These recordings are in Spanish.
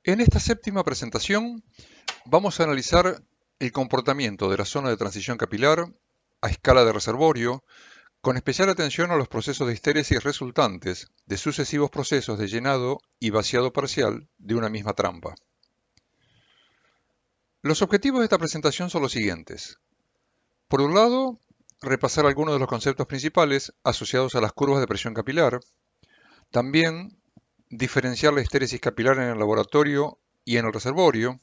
En esta séptima presentación vamos a analizar el comportamiento de la zona de transición capilar a escala de reservorio, con especial atención a los procesos de histéresis resultantes de sucesivos procesos de llenado y vaciado parcial de una misma trampa. Los objetivos de esta presentación son los siguientes. Por un lado, repasar algunos de los conceptos principales asociados a las curvas de presión capilar, también diferenciar la histéresis capilar en el laboratorio y en el reservorio,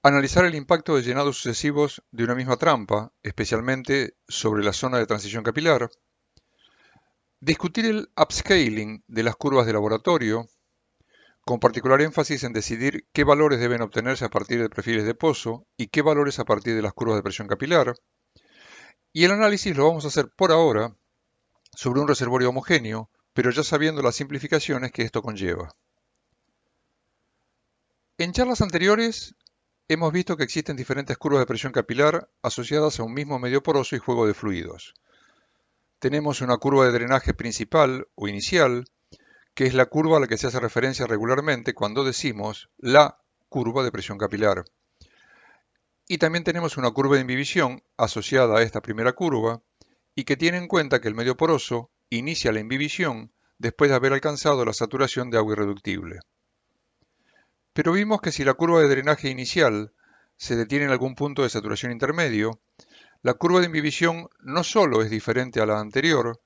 analizar el impacto de llenados sucesivos de una misma trampa, especialmente sobre la zona de transición capilar, discutir el upscaling de las curvas de laboratorio, con particular énfasis en decidir qué valores deben obtenerse a partir de perfiles de pozo y qué valores a partir de las curvas de presión capilar, y el análisis lo vamos a hacer por ahora sobre un reservorio homogéneo, pero ya sabiendo las simplificaciones que esto conlleva. En charlas anteriores hemos visto que existen diferentes curvas de presión capilar asociadas a un mismo medio poroso y juego de fluidos. Tenemos una curva de drenaje principal o inicial, que es la curva a la que se hace referencia regularmente cuando decimos la curva de presión capilar. Y también tenemos una curva de imbibición asociada a esta primera curva y que tiene en cuenta que el medio poroso inicia la imbibición después de haber alcanzado la saturación de agua irreductible. Pero vimos que si la curva de drenaje inicial se detiene en algún punto de saturación intermedio, la curva de imbibición no solo es diferente a la anterior,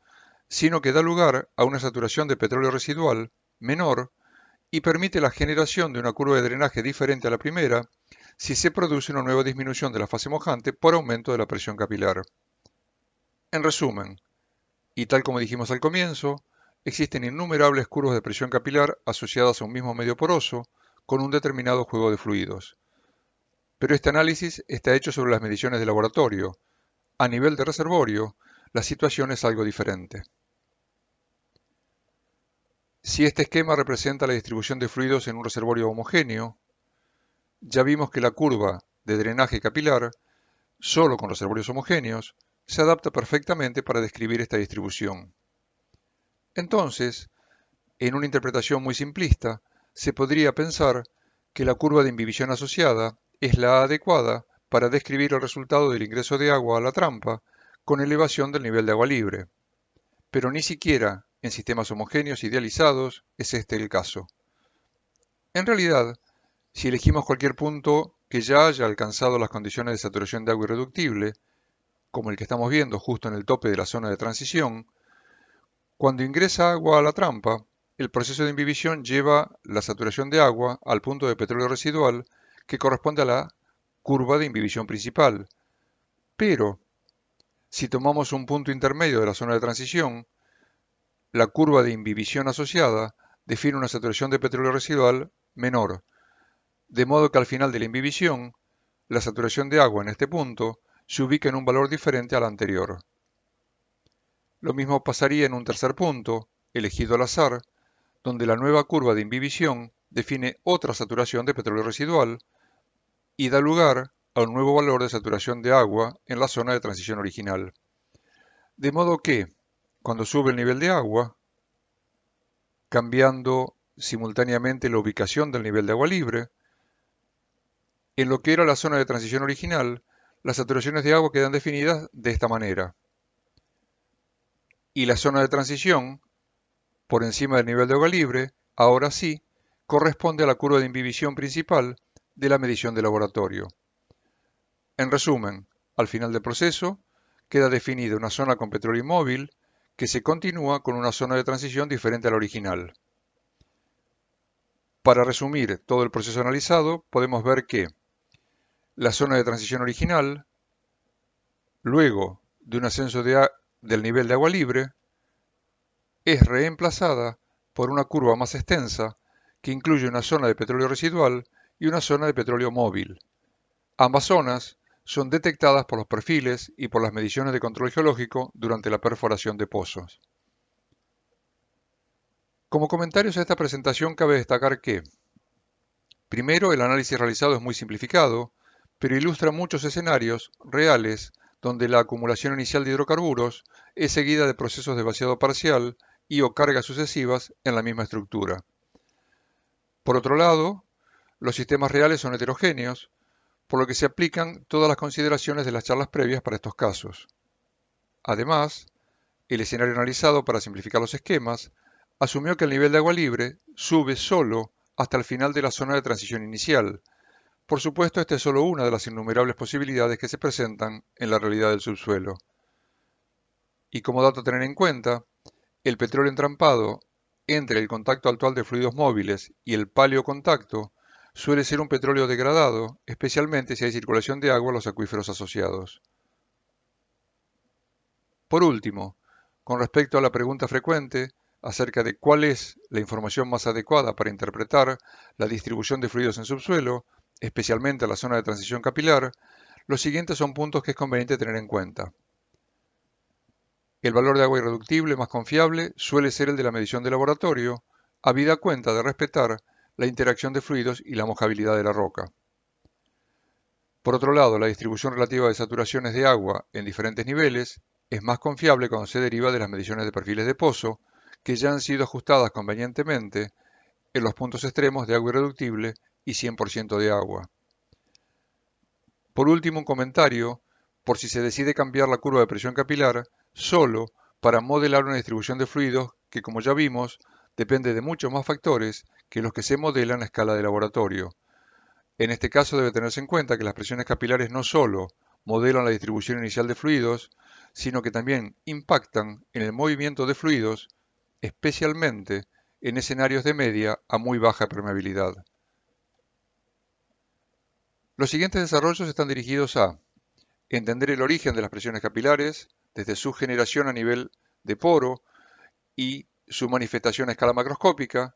sino que da lugar a una saturación de petróleo residual menor y permite la generación de una curva de drenaje diferente a la primera si se produce una nueva disminución de la fase mojante por aumento de la presión capilar. En resumen, y tal como dijimos al comienzo, existen innumerables curvas de presión capilar asociadas a un mismo medio poroso con un determinado juego de fluidos. Pero este análisis está hecho sobre las mediciones de laboratorio. A nivel de reservorio, la situación es algo diferente. Si este esquema representa la distribución de fluidos en un reservorio homogéneo, ya vimos que la curva de drenaje capilar, solo con reservorios homogéneos, se adapta perfectamente para describir esta distribución. Entonces, en una interpretación muy simplista, se podría pensar que la curva de imbibición asociada es la adecuada para describir el resultado del ingreso de agua a la trampa con elevación del nivel de agua libre. Pero ni siquiera en sistemas homogéneos idealizados es este el caso. En realidad, si elegimos cualquier punto que ya haya alcanzado las condiciones de saturación de agua irreductible, como el que estamos viendo justo en el tope de la zona de transición, cuando ingresa agua a la trampa, el proceso de imbibición lleva la saturación de agua al punto de petróleo residual que corresponde a la curva de imbibición principal. Pero, si tomamos un punto intermedio de la zona de transición, la curva de imbibición asociada define una saturación de petróleo residual menor, de modo que al final de la imbibición, la saturación de agua en este punto se ubica en un valor diferente al anterior. Lo mismo pasaría en un tercer punto, elegido al azar, donde la nueva curva de imbibición define otra saturación de petróleo residual y da lugar a un nuevo valor de saturación de agua en la zona de transición original. De modo que, cuando sube el nivel de agua, cambiando simultáneamente la ubicación del nivel de agua libre, en lo que era la zona de transición original, las saturaciones de agua quedan definidas de esta manera. Y la zona de transición, por encima del nivel de agua libre, ahora sí, corresponde a la curva de imbibición principal de la medición de laboratorio. En resumen, al final del proceso, queda definida una zona con petróleo inmóvil que se continúa con una zona de transición diferente a la original. Para resumir todo el proceso analizado, podemos ver que la zona de transición original, luego de un ascenso del nivel de agua libre, es reemplazada por una curva más extensa que incluye una zona de petróleo residual y una zona de petróleo móvil. Ambas zonas son detectadas por los perfiles y por las mediciones de control geológico durante la perforación de pozos. Como comentarios a esta presentación cabe destacar que, primero, el análisis realizado es muy simplificado, pero ilustra muchos escenarios reales donde la acumulación inicial de hidrocarburos es seguida de procesos de vaciado parcial y o cargas sucesivas en la misma estructura. Por otro lado, Los sistemas reales son heterogéneos, por lo que se aplican todas las consideraciones de las charlas previas para estos casos. Además, el escenario analizado para simplificar los esquemas asumió que el nivel de agua libre sube solo hasta el final de la zona de transición inicial. Por supuesto, esta es solo una de las innumerables posibilidades que se presentan en la realidad del subsuelo. Y como dato a tener en cuenta, el petróleo entrampado entre el contacto actual de fluidos móviles y el paleocontacto suele ser un petróleo degradado, especialmente si hay circulación de agua en los acuíferos asociados. Por último, con respecto a la pregunta frecuente acerca de cuál es la información más adecuada para interpretar la distribución de fluidos en subsuelo, especialmente la zona de transición capilar, los siguientes son puntos que es conveniente tener en cuenta. El valor de agua irreductible más confiable suele ser el de la medición de laboratorio, habida cuenta de respetar la interacción de fluidos y la mojabilidad de la roca. Por otro lado, la distribución relativa de saturaciones de agua en diferentes niveles es más confiable cuando se deriva de las mediciones de perfiles de pozo, que ya han sido ajustadas convenientemente en los puntos extremos de agua irreductible y 100% de agua. Por último, un comentario, por si se decide cambiar la curva de presión capilar, solo para modelar una distribución de fluidos que, como ya vimos, depende de muchos más factores que los que se modelan a escala de laboratorio. En este caso debe tenerse en cuenta que las presiones capilares no solo modelan la distribución inicial de fluidos, sino que también impactan en el movimiento de fluidos, especialmente en escenarios de media a muy baja permeabilidad. Los siguientes desarrollos están dirigidos a entender el origen de las presiones capilares, desde su generación a nivel de poro y su manifestación a escala macroscópica,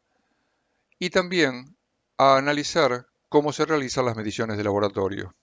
y también a analizar cómo se realizan las mediciones de laboratorio.